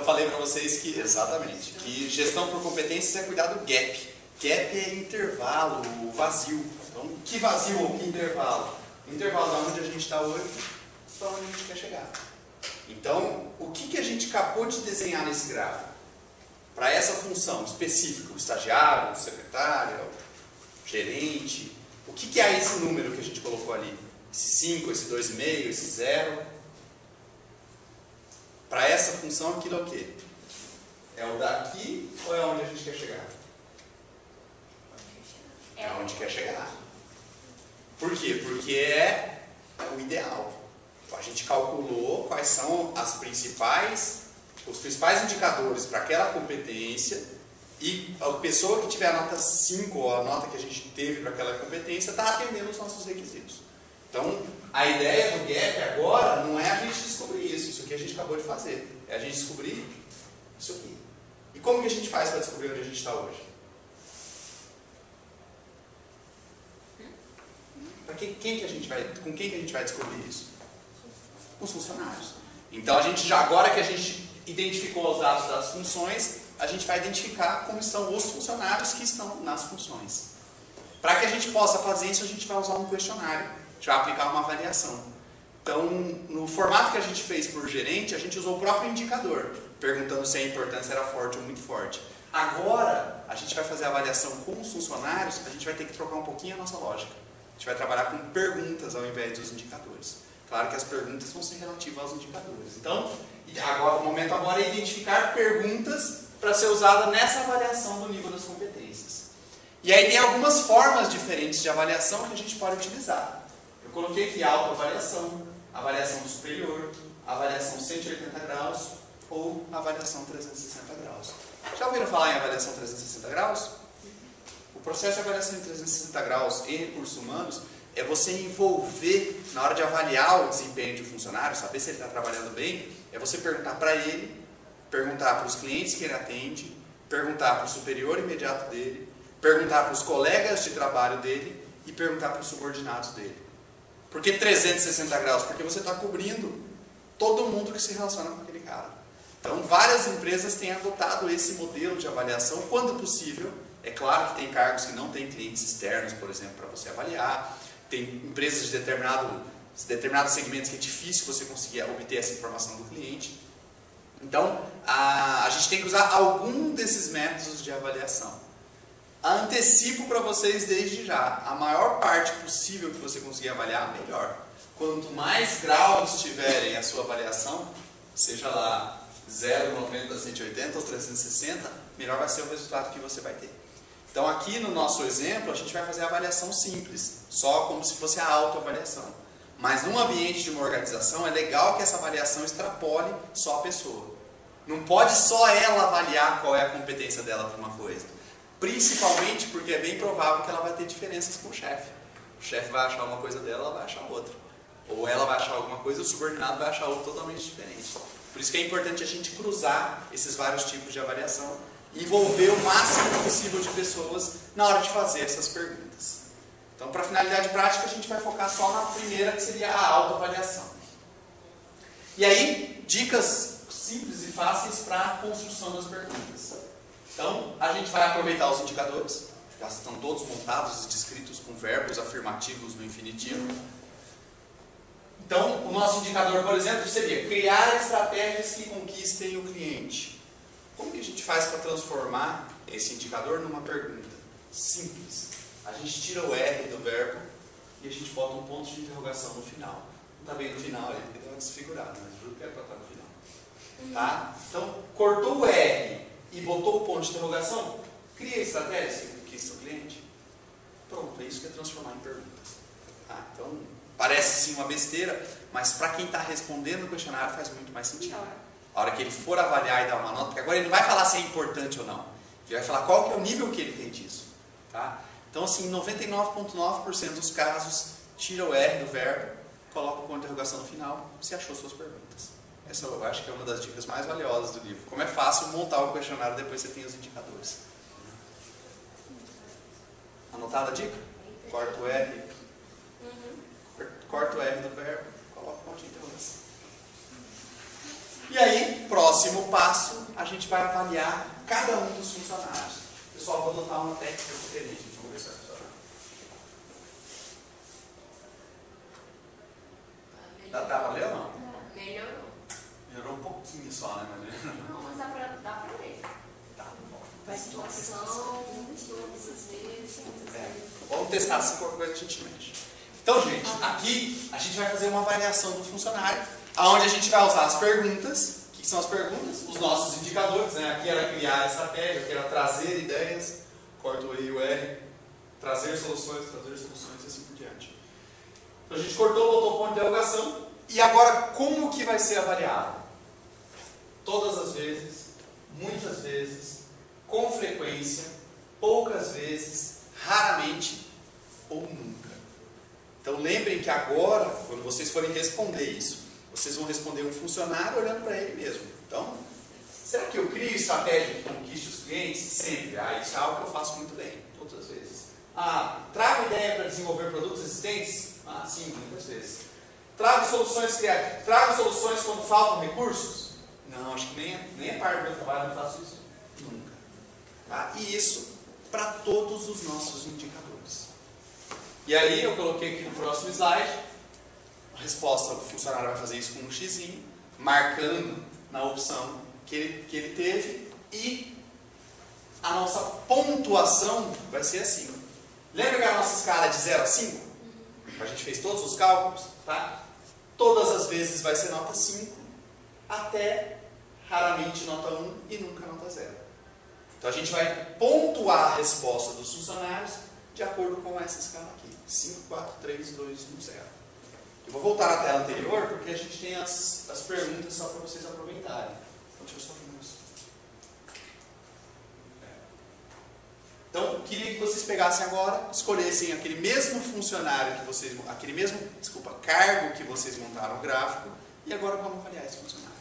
eu falei para vocês que, exatamente, que gestão por competências é cuidar do gap. Gap é intervalo, vazio. Então, que vazio ou que intervalo? Intervalo da onde a gente está hoje para onde a gente quer chegar. Então, o que a gente acabou de desenhar nesse gráfico? Para essa função específica, o estagiário, o secretário, o gerente, o que é esse número que a gente colocou ali? Esse 5, esse 2,5, esse 0? Para essa função, aquilo é o quê? É o daqui ou é onde a gente quer chegar? É onde quer chegar. Por quê? Porque é o ideal. A gente calculou quais são os principais indicadores para aquela competência e a pessoa que tiver a nota 5 ou a nota que a gente teve para aquela competência está atendendo os nossos requisitos. Então, a ideia do gap agora não é a gente descobrir isso aqui a gente acabou de fazer, é a gente descobrir isso aqui. E como que a gente faz para descobrir onde a gente está hoje? Com quem que a gente vai descobrir isso? Com os funcionários. Então, agora que a gente identificou os dados das funções, a gente vai identificar como estão os funcionários que estão nas funções. Para que a gente possa fazer isso, a gente vai usar um questionário, a gente vai aplicar uma avaliação. Então, no formato que a gente fez por gerente, a gente usou o próprio indicador, perguntando se a importância era forte ou muito forte. Agora, a gente vai fazer a avaliação com os funcionários, a gente vai ter que trocar um pouquinho a nossa lógica. A gente vai trabalhar com perguntas ao invés dos indicadores. Claro que as perguntas vão ser relativas aos indicadores. Então, agora, o momento agora é identificar perguntas para ser usada nessa avaliação do nível das competências. E aí tem algumas formas diferentes de avaliação que a gente pode utilizar. Eu coloquei aqui autoavaliação, avaliação do superior, avaliação 180 graus ou avaliação 360 graus. Já ouviram falar em avaliação 360 graus? O processo de avaliação em 360 graus em recursos humanos é você envolver, na hora de avaliar o desempenho de um funcionário, saber se ele está trabalhando bem, é você perguntar para ele, perguntar para os clientes que ele atende, perguntar para o superior imediato dele, perguntar para os colegas de trabalho dele e perguntar para os subordinados dele. Por que 360 graus? Porque você está cobrindo todo mundo que se relaciona com aquele cara. Então, várias empresas têm adotado esse modelo de avaliação, quando possível. É claro que tem cargos que não têm clientes externos, por exemplo, para você avaliar. Tem empresas de determinados segmentos que é difícil você conseguir obter essa informação do cliente. Então, a gente tem que usar algum desses métodos de avaliação. Antecipo para vocês desde já, a maior parte possível que você conseguir avaliar, melhor. Quanto mais graus tiverem a sua avaliação, seja lá 0, 90, 180 ou 360, melhor vai ser o resultado que você vai ter. Então aqui no nosso exemplo, a gente vai fazer a avaliação simples, só como se fosse a autoavaliação. Mas num ambiente de uma organização, é legal que essa avaliação extrapole só a pessoa. Não pode só ela avaliar qual é a competência dela para uma coisa. Principalmente porque é bem provável que ela vai ter diferenças com o chefe. O chefe vai achar uma coisa dela, ela vai achar outra. Ou ela vai achar alguma coisa, o subordinado vai achar outra totalmente diferente. Por isso que é importante a gente cruzar esses vários tipos de avaliação e envolver o máximo possível de pessoas na hora de fazer essas perguntas. Então, para finalidade prática, a gente vai focar só na primeira, que seria a autoavaliação. E aí, dicas simples e fáceis para a construção das perguntas. Então, a gente vai aproveitar os indicadores, já estão todos montados e descritos com verbos afirmativos no infinitivo. Então, o nosso indicador, por exemplo, seria criar estratégias que conquistem o cliente. Como que a gente faz para transformar esse indicador numa pergunta? Simples. A gente tira o R do verbo e a gente bota um ponto de interrogação no final. Não está bem no final, ele deu uma desfigurada, mas juro que é para estar no final. Tá? Então, cortou o R e botou o ponto de interrogação, cria estratégias que conquistam o cliente. Pronto, é isso que é transformar em perguntas. Tá? Então, parece sim uma besteira, mas para quem está respondendo o questionário faz muito mais sentido. A hora que ele for avaliar e dar uma nota, porque agora ele não vai falar se é importante ou não. Ele vai falar qual que é o nível que ele tem disso. Tá? Então, assim, 99,9% dos casos, tira o R do verbo, coloca o ponto de interrogação no final, se achou suas perguntas. Essa eu acho que é uma das dicas mais valiosas do livro. Como é fácil montar o questionário, depois você tem os indicadores. Anotada a dica? Corta o R. Corta o R do verbo, coloca o ponto de interrogação. E aí, próximo passo, a gente vai avaliar cada um dos funcionários. Pessoal, vou adotar uma técnica diferente. Vamos ver se vai funcionar. Dá pra ler ou não? Melhorou. Melhorou um pouquinho só, né, Mariana? Não, mas dá pra ler. Tá bom. Vai situação, todas as vezes. Vamos testar se qualquer coisa a gente mexe. Então, gente, aqui a gente vai fazer uma avaliação do funcionário, onde a gente vai usar as perguntas. O que são as perguntas? Os nossos indicadores, né? Aqui era criar a estratégia, aqui era trazer ideias, corta o E e o R, trazer soluções e assim por diante. Então a gente cortou, botou o ponto de interrogação, e agora como que vai ser avaliado? Todas as vezes, muitas vezes, com frequência, poucas vezes, raramente ou nunca. Então lembrem que agora, quando vocês forem responder isso, vocês vão responder um funcionário olhando para ele mesmo. Então, será que eu crio estratégia que conquiste os clientes? Sempre. Isso é algo que eu faço muito bem, todas as vezes. Trago ideia para desenvolver produtos existentes? Sim, muitas vezes. Trago soluções criativas. Trago soluções quando faltam recursos? Não, acho que nem é parte do meu trabalho, eu não faço isso nunca. Tá? E isso para todos os nossos indicadores. E aí eu coloquei aqui no próximo slide, a resposta, o funcionário vai fazer isso com um xizinho, marcando na opção que ele teve, e a nossa pontuação vai ser assim. Lembra que a nossa escala é de 0 a 5? A gente fez todos os cálculos, tá? Todas as vezes vai ser nota 5, até raramente nota 1 e nunca nota 0. Então a gente vai pontuar a resposta dos funcionários de acordo com essa escala aqui. 5, 4, 3, 2, 1, 0. Eu vou voltar na tela anterior porque a gente tem as perguntas só para vocês aproveitarem. Então deixa eu só fazer isso. Então, queria que vocês pegassem agora, escolhessem aquele mesmo funcionário que vocês, cargo que vocês montaram o gráfico, e agora vamos avaliar esse funcionário.